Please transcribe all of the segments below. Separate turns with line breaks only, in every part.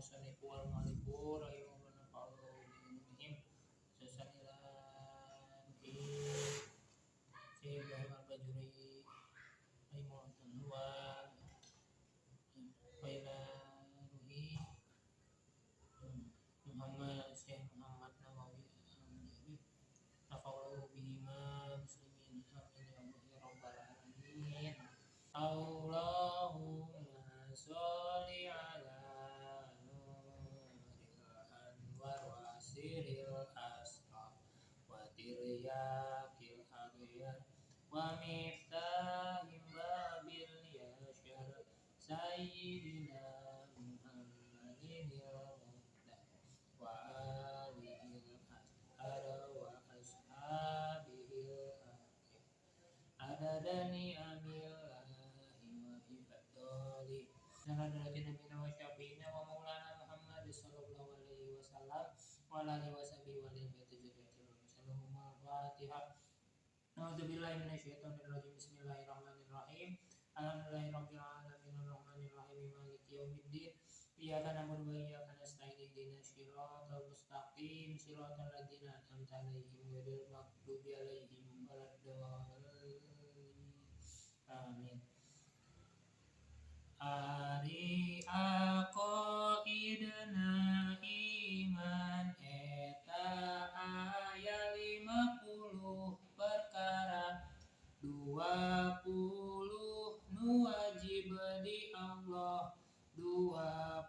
musannif wal mu'allifu rahimahullah nafa'allahu bi sasanilan di Ibrahim al-Bajuri rahimahullah Faila Ruhi Muhammad Syekh Muhammad Nawawi nafa'allahu bihima muslimin amin ya rabbal alamin. Allahumma sholli ala nuril anwar wa siril asrar wa tiryakil aghyar wa miftahim babil yashar sayyidina Muhammadin al-muhtar wa alihil ashar wa ashabihil adadani amillahi wa ibadali sanadaratina mina wa syafi'ina wa maulana Muhammad sallallahu alaihi wasallam wa alihi washabihi wa lil baiti zuriyatil muslimin al-fatihah. A'udzubillahi minasyaitonir rajim. Bismillahirrahmanirrahim. Alhamdulillahirabbil alamin arrahmanir rahim maliki yaumiddin. Iyyaka na'budu wa iyyaka nasta'in ihdinas siratal mustaqim siratal ladzina an'amta 'alaihim ghairil maghdubi 'alaihim waladdallin. Amin. Ari aqaidna iman eta aya 50 perkara 20 nu wajib di Allah 20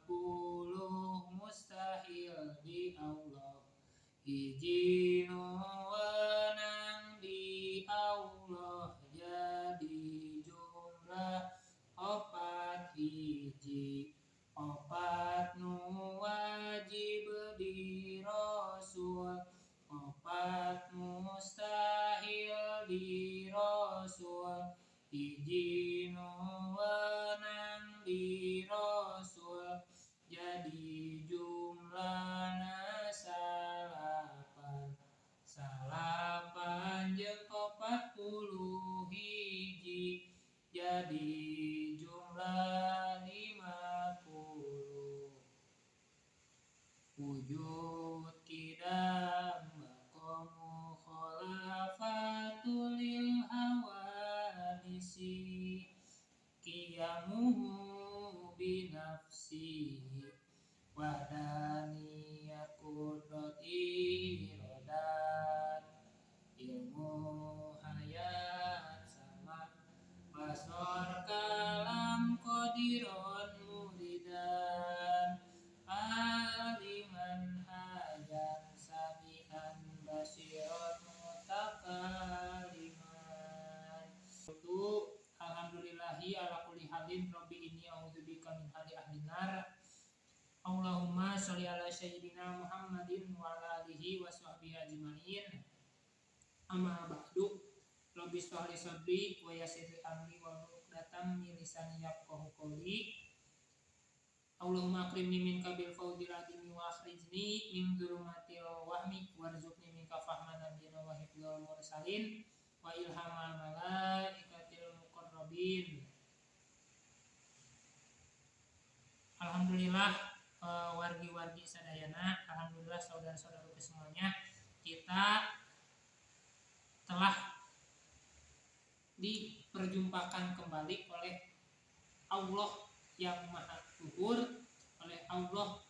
mustahil di Allah hiji nu wenang di Allah jadi jumlah opat hiji opat nu wajib di Rasul opat mustahil di Rasul hiji nu wenang di Rasul jadi jumlahna salapan jeung 40 hiji jadi jumlah 50 wujud kidam maqamu khalafatul lil hawadisi qiyamuhu binafsi wadaniyat qudrati irodat ilmu hayat sama basor kalam qadiron muridan aliman hajan sami'an basiron mutakaliman. Alhamdulillahi ala kulli halin rabbi inni a'udzubika min hali ahli nar. Allahumma sholli ala sayyidina Muhammadin wa ala alihi wa sahbihi ajmain. Amma ba'du. Rabbi shrah li sadri wa yassir li amri wa uqdatam min lisani yafqahu qawli. Allahumma akrimni minka bil fawzil adimi wa akhrijni min dzulumatil wahmi warzuqni minka fahman nabiyina wa hifdzal mursalin wa ilhamal malaikatil muqarrabin. Alhamdulillah wargi-wargi sadayana, alhamdulillah saudara-saudaraku semuanya, kita telah diperjumpakan kembali oleh Allah yang maha luhur, oleh Allah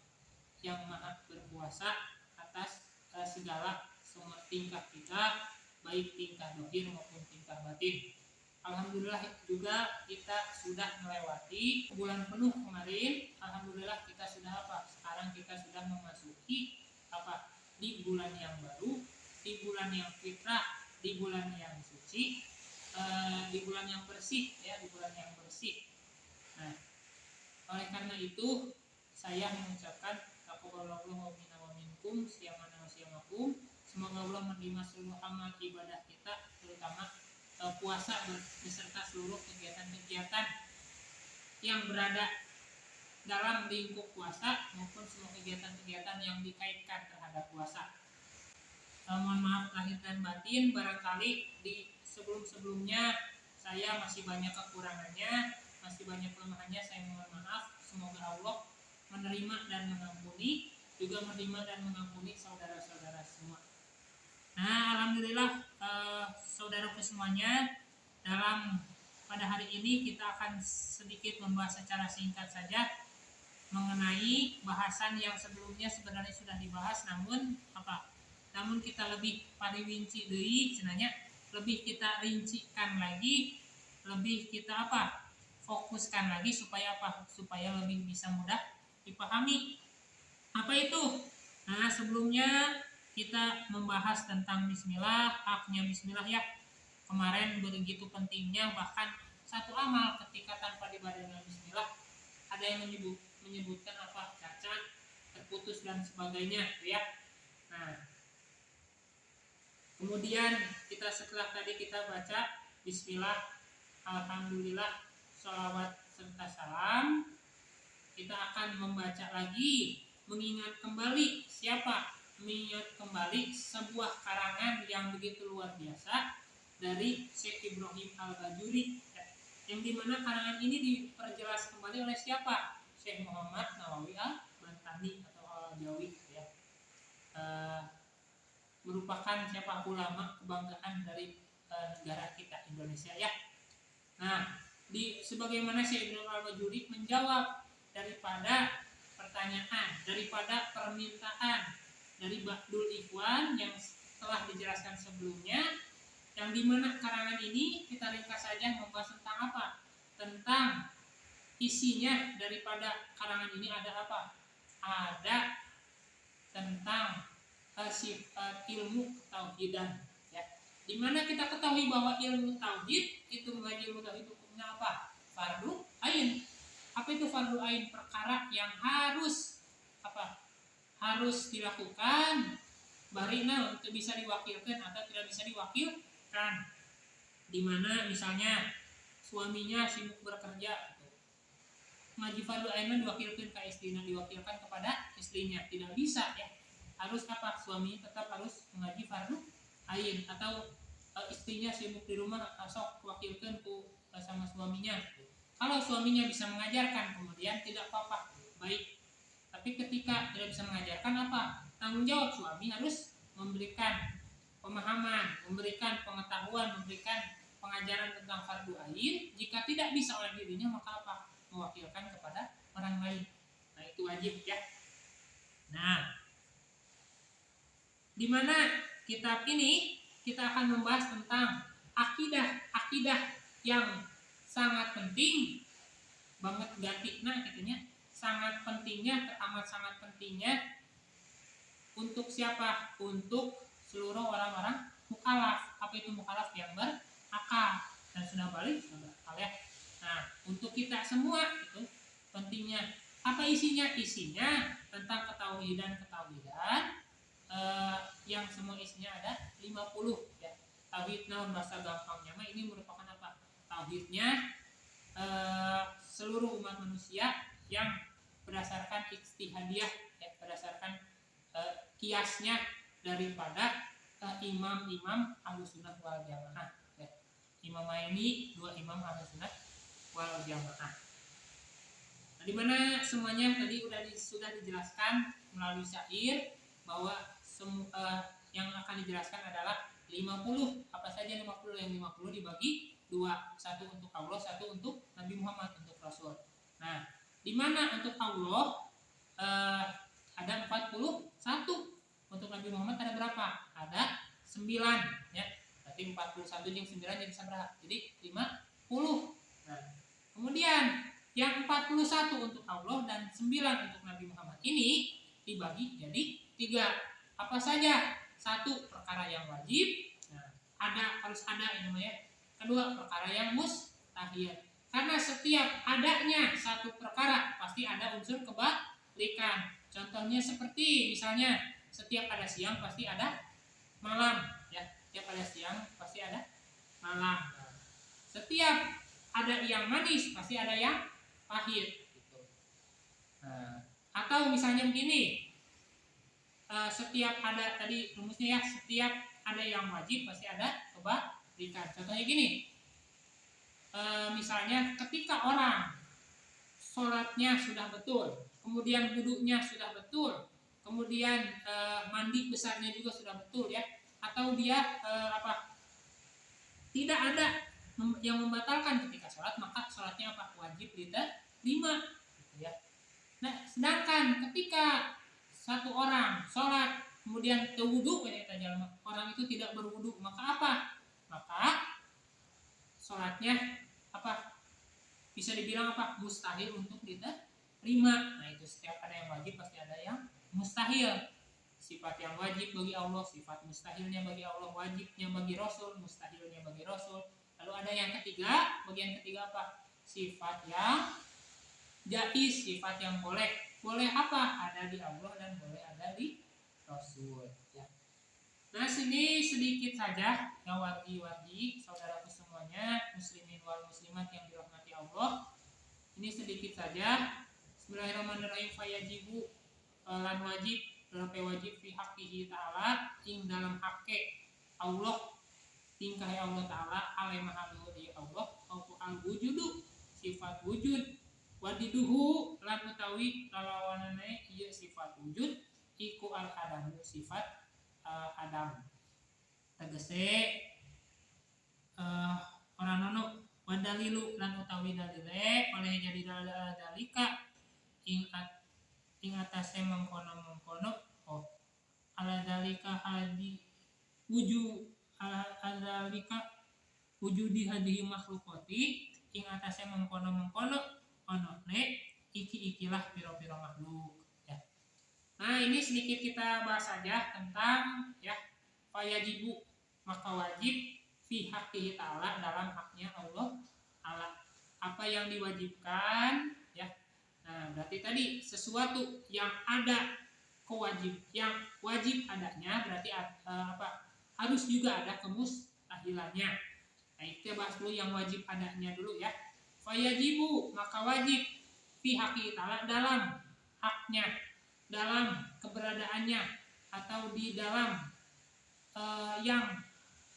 yang maha berkuasa atas segala semua tingkah kita, baik tingkah dohir maupun tingkah batin. Alhamdulillah juga kita sudah melewati bulan penuh kemarin. Alhamdulillah kita sudah sekarang kita sudah memasuki di bulan yang baru, di bulan yang fitrah, di bulan yang suci, di bulan yang bersih ya, di bulan yang bersih. Nah, oleh karena itu saya mengucapkan taqabbalallahu minna wa minkum siyamana wa siyamakum. Semoga Allah menerima seluruh amal ibadah kita, terutama puasa beserta seluruh kegiatan-kegiatan yang berada dalam lingkup puasa maupun semua kegiatan-kegiatan yang dikaitkan terhadap puasa. Mohon maaf lahir dan batin, barangkali di sebelum-sebelumnya saya masih banyak kekurangannya, masih banyak kelemahannya, saya mohon maaf. Semoga Allah menerima dan mengampuni, juga menerima dan mengampuni saudara-saudara semua. Nah, alhamdulillah saudaraku semuanya, pada hari ini kita akan sedikit membahas secara singkat saja mengenai bahasan yang sebelumnya sebenarnya sudah dibahas, namun kita lebih pariwinci deui cenanya, lebih kita rincikan lagi, lebih kita fokuskan lagi supaya lebih bisa mudah dipahami. Apa itu? Nah, sebelumnya kita membahas tentang bismillah, haknya bismillah ya. Kemarin begitu pentingnya, bahkan satu amal ketika tanpa dibarengi dengan bismillah ada yang menyebutkan cacat, terputus dan sebagainya ya. Nah, kemudian setelah tadi kita baca bismillah, alhamdulillah, sholawat serta salam, kita akan membaca lagi, mengingat kembali sebuah karangan yang begitu luar biasa dari Syekh Ibrahim Al-Bajuri, yang dimana karangan ini diperjelas kembali oleh siapa? Syekh Muhammad Nawawi Al-Bantani atau Al-Jawi ya. Merupakan ulama kebanggaan dari negara kita Indonesia ya. Nah, sebagaimana Syekh Ibrahim Al-Bajuri menjawab daripada pertanyaan, daripada permintaan dari Ba'dul Ikhwan yang telah dijelaskan sebelumnya, yang dimana karangan ini kita ringkas saja membahas tentang apa? Tentang isinya daripada karangan ini ada apa? Ada tentang sifat ilmu tauhidan ya. Dimana kita ketahui bahwa ilmu tauhid itu mengaji ilmu tauhid hukumnya apa? Fardu ain. Apa itu fardu ain? Perkara yang harus dilakukan, barina untuk bisa diwakilkan atau tidak bisa diwakilkan. Dimana misalnya suaminya sibuk bekerja, ngaji fardu ain diwakilkan ke istrinya, diwakilkan kepada istrinya, tidak bisa ya. Harus suaminya tetap harus mengaji fardu ain, atau istrinya sibuk di rumah, sok wakilkan sama suaminya. Kalau suaminya bisa mengajarkan, kemudian tidak apa-apa, baik. Tapi ketika tidak bisa mengajarkan, tanggung jawab suami harus memberikan pemahaman, memberikan pengetahuan, memberikan pengajaran tentang fardu ain. Jika tidak bisa oleh dirinya, maka mewakilkan kepada orang lain. Nah, itu wajib ya. Nah, di mana kitab ini kita akan membahas tentang akidah yang sangat penting banget gatikna katanya, teramat sangat pentingnya untuk siapa? Untuk seluruh orang-orang mukallaf. Apa itu mukallaf? Yang berakal dan sudah balik berakal ya. Nah, untuk kita semua itu pentingnya. Apa isinya? Isinya tentang ketauhidan yang semua isinya ada 50 ya. Tauhid naon bahasa gampangnya ini merupakan apa? Tauhidnya seluruh umat manusia yang berdasarkan ijtihadiyah ya, berdasarkan kiasnya daripada imam-imam Ahlussunnah wal Jamaah ya. Imamaini, 2 imam Ahlussunnah wal Jamaah. Nah, dimana semuanya tadi sudah dijelaskan melalui syair bahwa yang akan dijelaskan adalah 50. Apa saja 50? Yang 50 dibagi 2, 1 untuk Allah, 1 untuk Nabi Muhammad, untuk Rasul. Nah, di mana untuk Allah ada 41, untuk Nabi Muhammad ada berapa? Ada 9 ya. Berarti 41 jeung 9 jadi sabaraha? Jadi 50. Nah, kemudian yang 41 untuk Allah dan 9 untuk Nabi Muhammad ini dibagi jadi 3. Apa saja? 1, perkara yang wajib. Nah, harus ada ini namanya. Kedua, perkara yang mustahil. Karena setiap adanya satu perkara pasti ada unsur kebalikan. Contohnya seperti misalnya setiap ada siang pasti ada malam ya. Setiap ada siang pasti ada malam. Nah, setiap ada yang manis pasti ada yang pahit gitu. Nah, atau misalnya begini, setiap ada tadi rumusnya ya, setiap ada yang wajib pasti ada kebalikan. Contohnya gini, misalnya ketika orang sholatnya sudah betul, kemudian wudhunya sudah betul, kemudian mandi besarnya juga sudah betul ya, atau dia tidak ada yang membatalkan ketika sholat, maka sholatnya wajib diterima gitu ya. Nah, sedangkan ketika satu orang sholat kemudian terwudu, orang itu tidak berwudu, maka maka sholatnya bisa dibilang mustahil untuk diterima. Nah, itu setiap ada yang wajib pasti ada yang mustahil. Sifat yang wajib bagi Allah, sifat mustahilnya bagi Allah, wajibnya bagi Rasul, mustahilnya bagi Rasul. Lalu ada yang ketiga, bagian ketiga sifat yang jaiz, sifat yang boleh ada di Allah dan boleh ada di Rasul ya. Nah, sini sedikit saja ya wargi-wargi saudaraku semuanya, muslimin wal muslimat yang dirahmati Allah. Ini sedikit saja. Bismillahirrahmanirrahim. Fayajibu lan wajib fi haqqihi ta'ala ing dalam hakke Allah, tingkah Allah ta'ala alaimahalu di Allah al wujudu, sifat wujud, wadiduhu lan utawi lalawanane ieu sifat wujud iku al adamu, sifat adam. Tegese orang nono wadalilu lan utawi dalile oleh jadi dalika ing atase mengkono ala dalika hadi dalika wujudi hadihi makhlukati ing atase mengkono onone ikilah piro-piro makhluk ya. Nah, ini sedikit kita bahas saja tentang ya fayajibu, maka wajib fi haqqihi ta'ala, dalam haknya Allah ta'ala, apa yang diwajibkan ya. Nah, berarti tadi sesuatu yang ada yang wajib adanya, berarti harus juga ada kemustahilannya. Nah, kita bahas dulu yang wajib adanya dulu ya. Fayajibu, maka wajib fi haqqihi ta'ala, dalam haknya, dalam keberadaannya, atau di dalam yang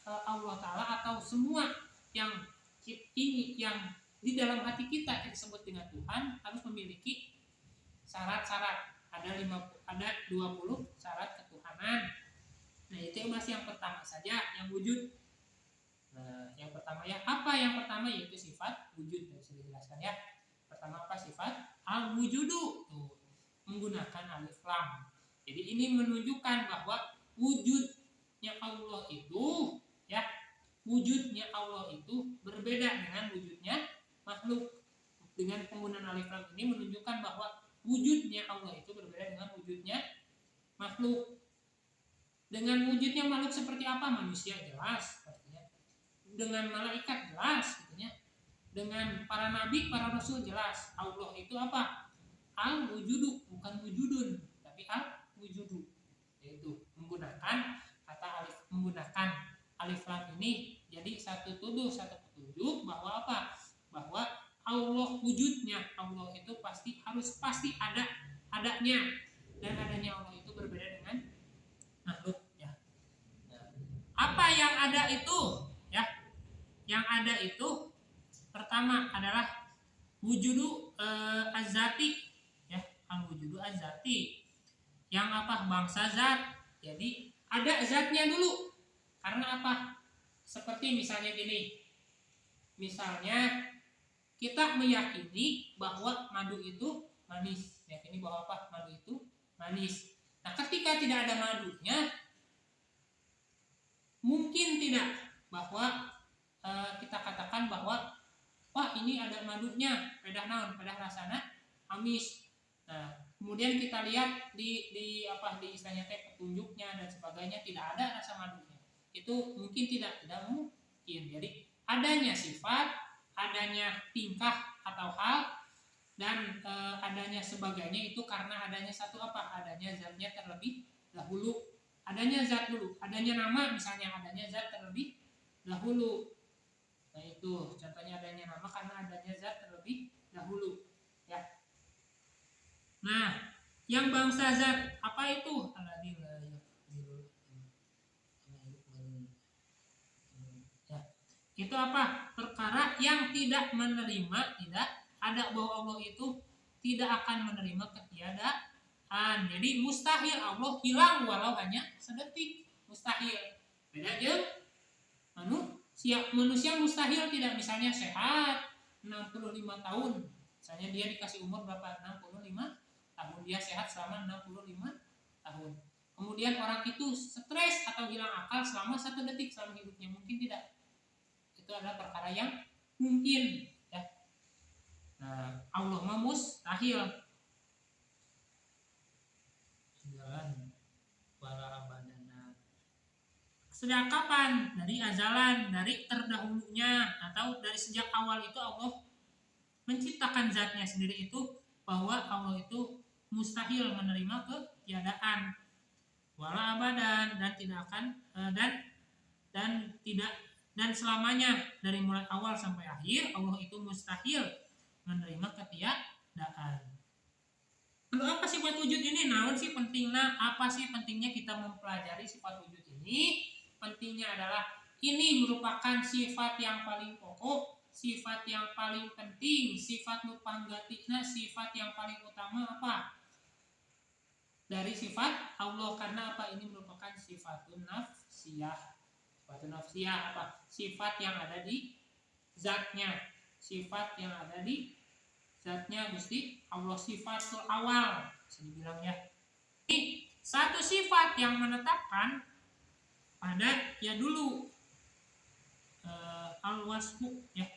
Allah Ta'ala, atau semua yang ini yang di dalam hati kita disebut dengan Tuhan, harus memiliki syarat-syarat. Ada 20 syarat ketuhanan. Nah, itu masih yang pertama saja, yang wujud. Nah, yang pertama ya, yang pertama yaitu sifat wujud. Sudah dijelaskan ya. Pertama sifat al-wujudu. Tuh, menggunakan alif lam. Jadi ini menunjukkan bahwa wujudnya Allah itu ya, wujudnya Allah itu berbeda dengan wujudnya makhluk. Dengan penggunaan alif lam ini menunjukkan bahwa wujudnya Allah itu berbeda dengan wujudnya makhluk. Dengan wujudnya makhluk seperti apa? Manusia jelas sepertinya. Dengan malaikat jelas gitu ya. Dengan para nabi, para rasul jelas. Allah itu al-wujudu, bukan wujudun, tapi al-wujudu. Yaitu menggunakan alif lam ini jadi satu petunjuk bahwa bahwa Allah, wujudnya Allah itu pasti adanya, dan adanya Allah itu berbeda dengan makhluk ya. Nah, apa yang ada itu ya? Yang ada itu pertama adalah wujudu az-zati ya, al-wujudu az-zati. Yang bangsa zat. Jadi ada zatnya dulu. Karena seperti misalnya gini. Misalnya kita meyakini bahwa madu itu manis. Meyakini bahwa madu itu manis. Nah, ketika tidak ada madunya, mungkin tidak bahwa kita katakan bahwa ini ada madunya, pedah rasana amis. Nah, kemudian kita lihat di istilahnya petunjuknya dan sebagainya, tidak ada rasa madunya. Itu mungkin tidak mungkin. Jadi adanya sifat, adanya tingkah atau hal, dan adanya sebagainya itu karena adanya adanya zatnya terlebih dahulu. Adanya zat dulu, adanya nama misalnya, adanya zat terlebih dahulu. Nah, itu contohnya adanya nama karena adanya zat terlebih dahulu ya. Nah, yang bangsa zat apa itu? Ya. Itu perkara yang tidak menerima, tidak ada bahwa Allah itu tidak akan menerima ketiadaan. Jadi mustahil Allah hilang walau hanya sedetik, mustahil. Beda jeung manusia mustahil tidak, misalnya sehat 65 tahun. Misalnya dia dikasih umur berapa? 65 tahun. Dia sehat selama 65 tahun. Kemudian orang itu stres atau hilang akal selama 1 detik selama hidupnya, mungkin tidak. Itu adalah perkara yang mungkin, ya. Nah, Allah mah mustahil. Jalan wala abadana. Sejak kapan? Dari azalan, dari terdahulunya, atau dari sejak awal itu Allah menciptakan zatnya sendiri itu, bahwa Allah itu mustahil menerima ketiadaan. Wala abadan, dan tidak akan dan selamanya, dari mulai awal sampai akhir Allah itu mustahil menerima ketiadaan. Lalu apa sifat wujud ini? Naon sih pentingnya? Apa sih pentingnya kita mempelajari sifat wujud ini? Pentingnya adalah ini merupakan sifat yang paling pokok, sifat yang paling penting, sifat nupanggatina, sifat yang paling utama apa? Dari sifat Allah. Karena apa? Ini merupakan sifatun nafsiyah. Sifatun nafsiyah apa? Sifat yang ada di zatnya. Sifat yang ada di zatnya Gusti Allah, sifatul awal bisa dibilang, ya. Ini satu sifat yang menetapkan pada ya dulu al-wasfu, ya.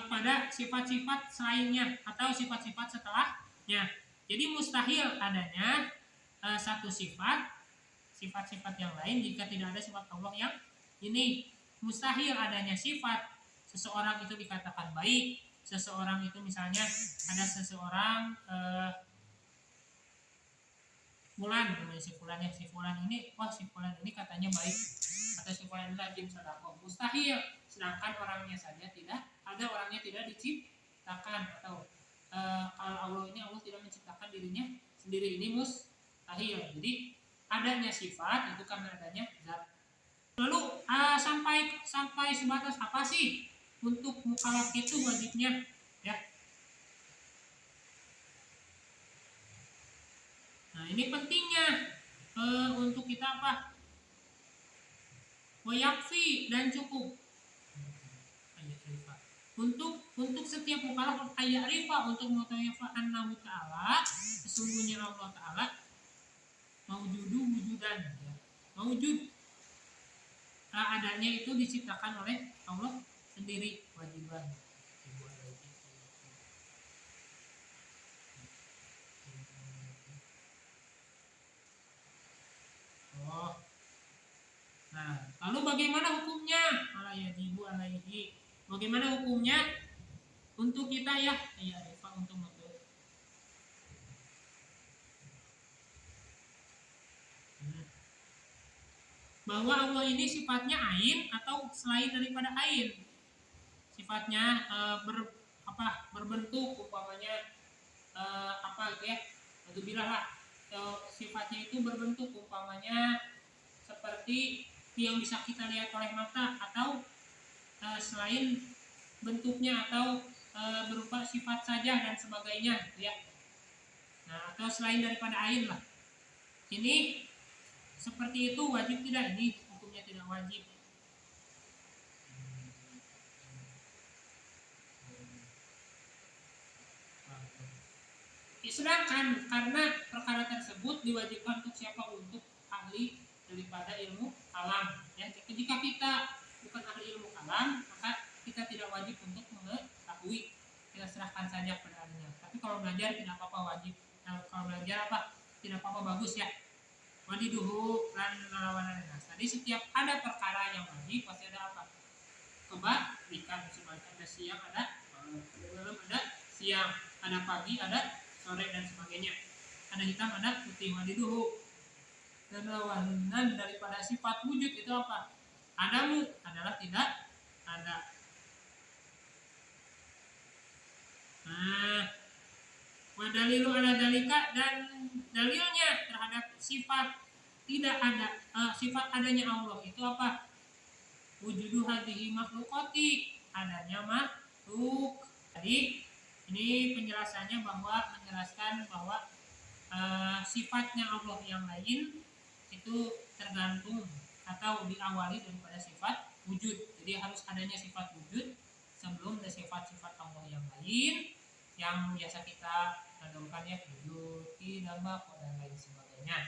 Pada sifat-sifat selainnya atau sifat-sifat setelahnya. Jadi mustahil adanya satu sifat-sifat yang lain jika tidak ada sifat Allah yang ini. Mustahil adanya sifat seseorang itu dikatakan baik, seseorang itu misalnya ada seseorang fulan, si fulan ini, wah si fulan ini katanya baik, atau si fulan ini rajin sedekah. Mustahil, sedangkan orangnya saja tidak ada, orangnya tidak diciptakan. Atau kalau Allah ini, Allah tidak menciptakan dirinya sendiri, ini mustahil. Jadi adanya sifat itu karena adanya zat. Lalu sampai sebatas apa sih untuk mukallaf itu wajibnya, ya? Nah, ini pentingnya untuk kita apa? Wayakfi, dan cukup. Untuk setiap mukallaf ayat rifa, untuk mengetahui annahu ta'ala, sesungguhnya Allah Ta'ala wujudan, ya. Mawujud, adanya itu diciptakan oleh Allah sendiri, wajiban. Nah, lalu bagaimana hukumnya? Alayajibu alaihi. Bagaimana hukumnya untuk kita, ya? Ya, Pak, untuk bahwa Allah ini sifatnya ain atau selain daripada ain. Sifatnya berbentuk, umpamanya apa gitu, ya? Untuk bilahlah sifatnya itu berbentuk, umpamanya seperti yang bisa kita lihat oleh mata, atau selain bentuknya, atau berupa sifat saja dan sebagainya, ya. Nah, atau selain daripada ain lah. Ini seperti itu wajib tidak? Ini hukumnya tidak wajib. Sedangkan karena perkara tersebut diwajibkan untuk siapa? Untuk ahli daripada ilmu kalam, ya. Jika kita bukan ahli ilmu kalam, maka kita tidak wajib untuk mengetahui, kita serahkan saja pada ahlinya. Tapi kalau belajar tidak apa-apa, wajib. Nah, kalau belajar apa? Tidak apa-apa, bagus, ya. Wadiduhu lan lawanan nas. Tadi setiap ada perkara yang wajib pasti ada apa? Kebalikan. Seperti ada siang, ada malam, ada siang, ada pagi, ada sore dan sebagainya. Ada hitam, ada putih. Wadiduhu, dan lawanan daripada sifat wujud itu apa? Adamu adalah tidak ada. Nah, wadalilu ala dalika, dan dalilnya terhadap sifat tidak ada, sifat adanya Allah itu apa? Wujudu hadhihi makhlukati, adanya makhluk. Tadi ini penjelasannya bahwa menjelaskan bahwa sifatnya Allah yang lain itu tergantung atau diawali daripada sifat wujud. Jadi harus adanya sifat wujud sebelum ada sifat-sifat Allah yang lain yang biasa kita dahulukan ya, wujud, tidak, dan lain sebagainya.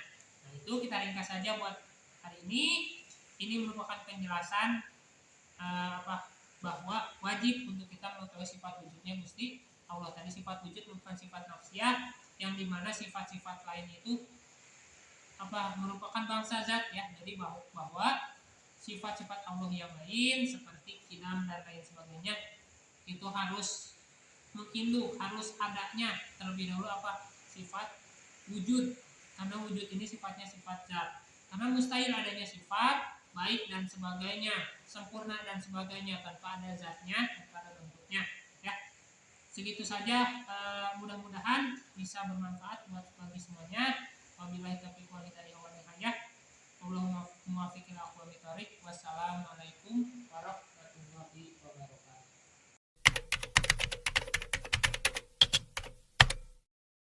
Nah itu kita ringkas saja buat hari ini. Ini merupakan penjelasan bahwa wajib untuk kita mengetahui sifat wujudnya Gusti Allah. Tadi sifat wujud merupakan sifat nafsiyah yang dimana sifat-sifat lain itu merupakan bangsa zat ya. Jadi bahwa sifat-sifat Allah yang lain seperti qidam dan lain sebagainya itu harus menginduk, harus adanya terlebih dahulu sifat wujud, karena wujud ini sifatnya sifat zat. Karena mustahil adanya sifat baik dan sebagainya, sempurna dan sebagainya tanpa ada zatnya, tanpa ada bentuknya ya. Segitu saja, mudah-mudahan bisa bermanfaat buat bagi semuanya. Wabillahi taufiq wal hidayah. Allahumma muwaffiq ila aqwamit thoriq. Wassalamualaikum